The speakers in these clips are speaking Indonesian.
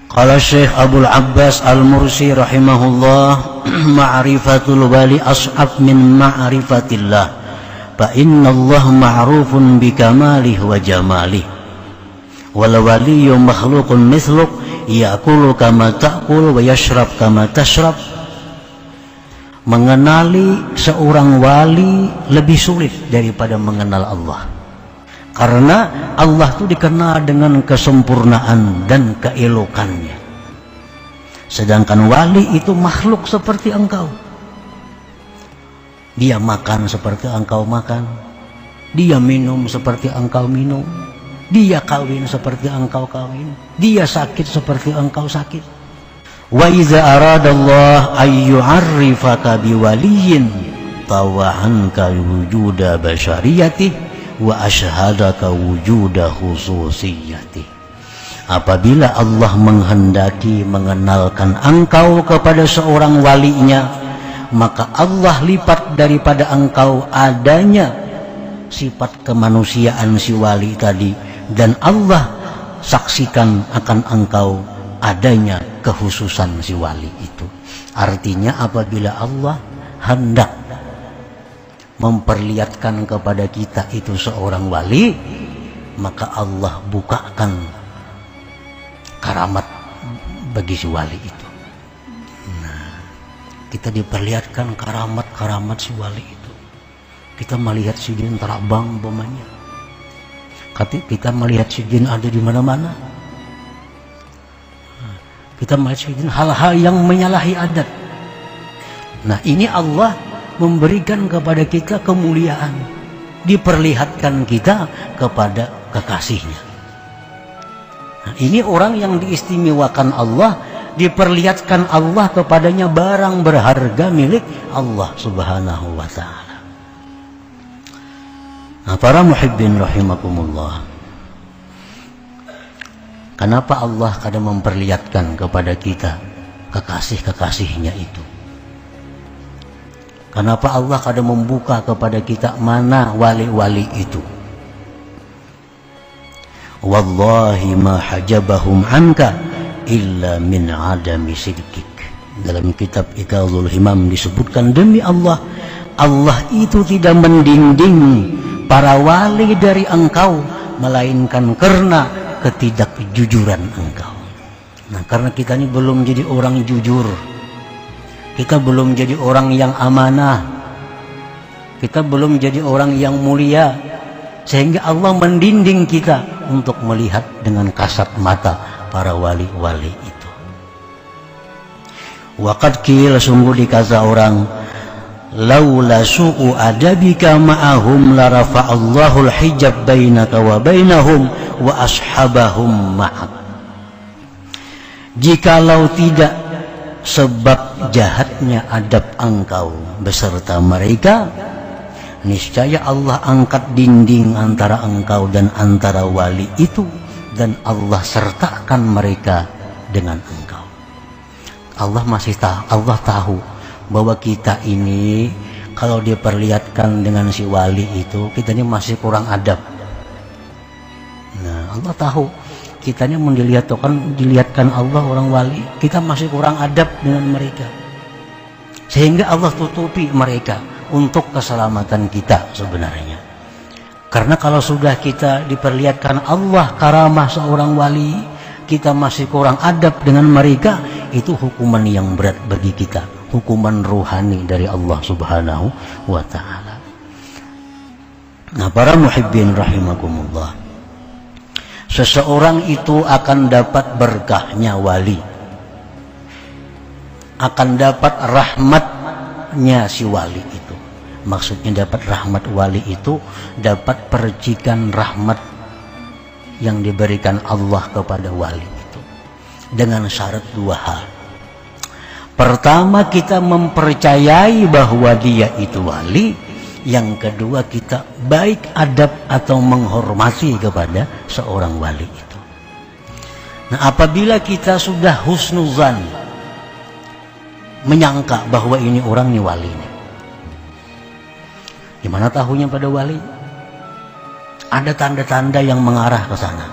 Qala Syekh Abdul Abbas Al-Mursi rahimahullah, ma'rifatul wali as'ab min ma'rifatillah, fa inna Allah ma'rufun bi kamalih wa jamalih, wal waliyyu makhluqun mithluk ya'kulu kama ta'kul wa yashrab kama tashrab. Mengenali seorang wali lebih sulit daripada mengenal Allah, karena Allah itu dikenal dengan kesempurnaan dan keelokannya. Sedangkan wali itu makhluk seperti engkau. Dia makan seperti engkau makan, dia minum seperti engkau minum, dia kawin seperti engkau kawin, dia sakit seperti engkau sakit. Wa iza aradallah ay yu'arrifaka biwaliyin tawa'anka wujuda basyariyatih wa asyhadaka wujuda khususiyatih. Apabila Allah menghendaki mengenalkan engkau kepada seorang walinya, maka Allah lipat daripada engkau adanya sifat kemanusiaan si wali tadi, dan Allah saksikan akan engkau adanya kekhususan si wali itu. Artinya apabila Allah hendak memperlihatkan kepada kita itu seorang wali, maka Allah bukakan karamat bagi si wali itu. Nah, kita diperlihatkan karamat-karamat si wali itu. Kita melihat si jin terbang umpamanya. Kita melihat si jin ada di mana-mana. Kita melihat hal-hal yang menyalahi adat. Nah, ini Allah memberikan kepada kita kemuliaan, diperlihatkan kita kepada kekasihnya. Nah, ini orang yang diistimewakan Allah, diperlihatkan Allah kepadanya barang berharga milik Allah subhanahu wa ta'ala. Nah, para muhibbin rahimakumullah, kenapa Allah kadang memperlihatkan kepada kita kekasih-kekasihnya itu? Kenapa Allah kadang membuka kepada kita mana wali-wali itu? Wallahi ma hajabahum anka illa min adami sidqik. Dalam kitab Iqazul Himam disebutkan, demi Allah, Allah itu tidak mendinding para wali dari engkau, melainkan karena ketidakjujuran engkau. Nah, karena kita ini belum jadi orang jujur, kita belum jadi orang yang amanah, kita belum jadi orang yang mulia, sehingga Allah mendinding kita untuk melihat dengan kasat mata para wali-wali itu. Waqad qila, sungguh dikata orang, laula su'u adabika ma'ahum la rafa'allahu al-hijab bainaka wa bainahum wa ashabahum ma'ak. Jikalau tidak sebab jahatnya adab engkau beserta mereka, niscaya Allah angkat dinding antara engkau dan antara wali itu, dan Allah sertakan mereka dengan engkau. Allah tahu bahwa kita ini kalau diperlihatkan dengan si wali itu, kita ini masih kurang adab. Nah, Allah tahu kita ini dilihatkan Allah orang wali, kita masih kurang adab dengan mereka, sehingga Allah tutupi mereka untuk keselamatan kita sebenarnya. Karena kalau sudah kita diperlihatkan Allah karamah seorang wali, kita masih kurang adab dengan mereka, itu hukuman yang berat bagi kita, hukuman ruhani dari Allah subhanahu wa ta'ala. Nah, para muhibbin rahimakumullah, seseorang itu akan dapat berkahnya wali, akan dapat rahmatnya si wali itu. Maksudnya dapat rahmat wali itu, dapat percikan rahmat yang diberikan Allah kepada wali itu, dengan syarat dua hal. Pertama, kita mempercayai bahwa dia itu wali. Yang kedua, kita baik adab atau menghormati kepada seorang wali itu. Nah, apabila kita sudah husnuzan, menyangka bahwa ini orang ini wali, gimana tahunya pada wali? Ada tanda-tanda yang mengarah ke sana,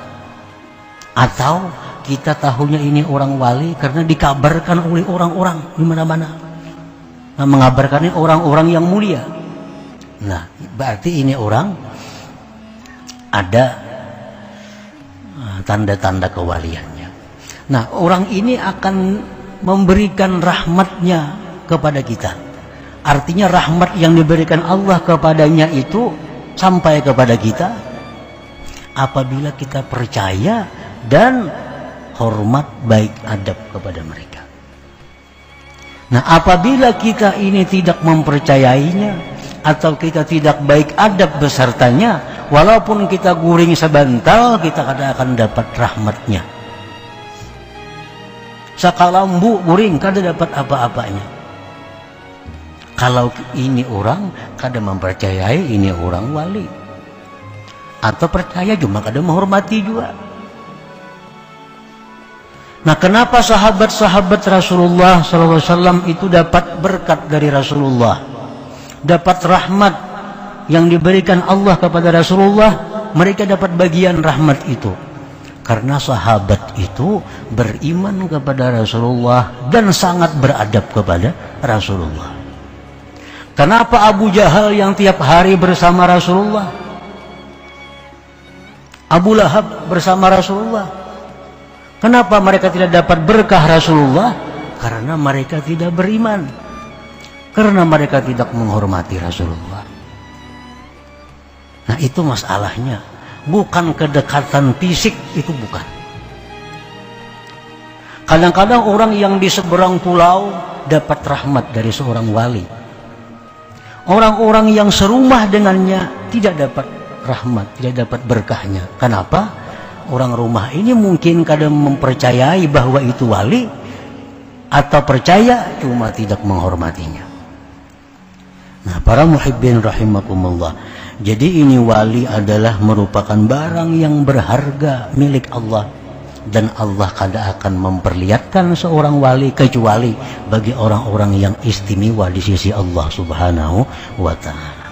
atau kita tahunya ini orang wali karena dikabarkan oleh orang-orang di mana-mana. Nah, mengabarkan ini orang-orang yang mulia. Nah, berarti ini orang ada tanda-tanda kewaliannya. Nah, orang ini akan memberikan rahmatnya kepada kita. Artinya rahmat yang diberikan Allah kepadanya itu sampai kepada kita apabila kita percaya dan hormat baik adab kepada mereka. Nah, apabila kita ini tidak mempercayainya atau kita tidak baik adab besertanya, walaupun kita guring sebentar, kita kada akan dapat rahmatnya. Sakalambu guring kada dapat apa-apanya. Kalau ini orang kada mempercayai ini orang wali, atau percaya cuma kada menghormati juga. Nah, kenapa sahabat-sahabat Rasulullah SAW itu dapat berkat dari Rasulullah, dapat rahmat yang diberikan Allah kepada Rasulullah, mereka dapat bagian rahmat itu karena sahabat itu beriman kepada Rasulullah dan sangat beradab kepada Rasulullah. Kenapa Abu Jahal yang tiap hari bersama Rasulullah, Abu Lahab bersama Rasulullah, kenapa mereka tidak dapat berkah Rasulullah? Karena mereka tidak beriman, karena mereka tidak menghormati Rasulullah. Nah, itu masalahnya, bukan kedekatan fisik, itu bukan. Kadang-kadang orang yang di seberang pulau dapat rahmat dari seorang wali, orang-orang yang serumah dengannya tidak dapat rahmat, tidak dapat berkahnya. Kenapa? Orang rumah ini mungkin kadang mempercayai bahwa itu wali, atau percaya cuma tidak menghormatinya. Nah, para muhibbin rahimakumullah, jadi ini wali adalah merupakan barang yang berharga milik Allah, dan Allah kada akan memperlihatkan seorang wali kecuali bagi orang-orang yang istimewa di sisi Allah Subhanahu wa ta'ala.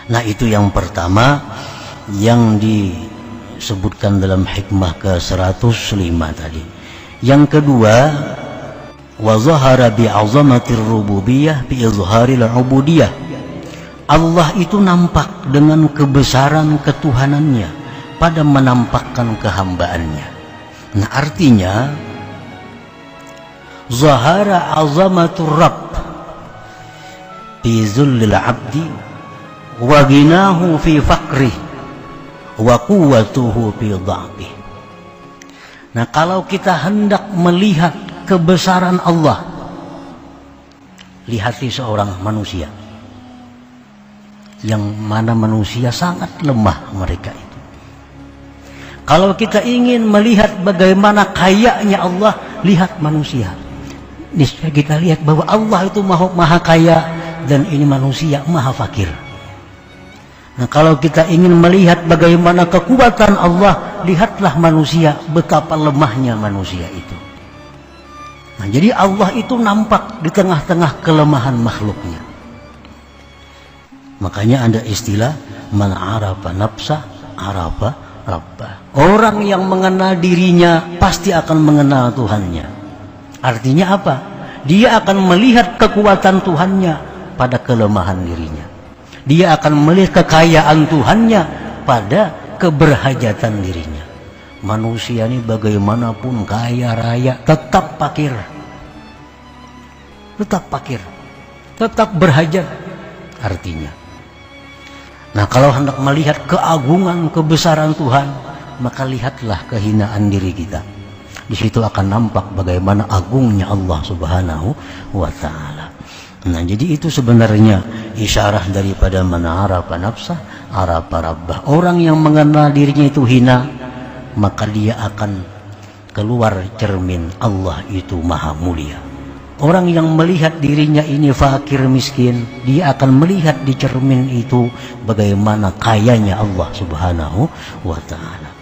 Nah, itu yang pertama yang disebutkan dalam hikmah ke-105 tadi. Yang kedua, wa zahara bi'azamatir rububiyah bi'izharil ubudiyah. Allah itu nampak dengan kebesaran ketuhanannya pada menampakkan kehambaannya. Nah, artinya zahara azamatur rabb fi zullil abdi wa ginahu fi faqrih wa quwwatuhu fi dha'fih. Nah, kalau kita hendak melihat kebesaran Allah, lihati seorang manusia, yang mana manusia sangat lemah mereka itu. Kalau kita ingin melihat bagaimana kayanya Allah, lihat manusia. Niscaya kita lihat bahwa Allah itu maha kaya dan ini manusia maha fakir. Nah, kalau kita ingin melihat bagaimana kekuatan Allah, lihatlah manusia, betapa lemahnya manusia itu. Nah, jadi Allah itu nampak di tengah-tengah kelemahan makhluknya. Makanya ada istilah man arafa nafsah arafa rabbah. Orang yang mengenal dirinya pasti akan mengenal Tuhannya. Artinya apa? Dia akan melihat kekuatan Tuhannya pada kelemahan dirinya. Dia akan melihat kekayaan Tuhannya pada keberhajatan dirinya. Manusia ini bagaimanapun kaya raya tetap fakir, tetap berhajat artinya. Nah, kalau hendak melihat keagungan kebesaran Tuhan, maka lihatlah kehinaan diri kita. Di situ akan nampak bagaimana agungnya Allah Subhanahu wa ta'ala. Nah, jadi itu sebenarnya isyarah daripada man arafa nafsah arafa rabbah. Orang yang mengenal dirinya itu hina, maka dia akan keluar cermin Allah itu maha mulia. Orang yang melihat dirinya ini fakir miskin, dia akan melihat di cermin itu bagaimana kayanya Allah Subhanahu wa ta'ala.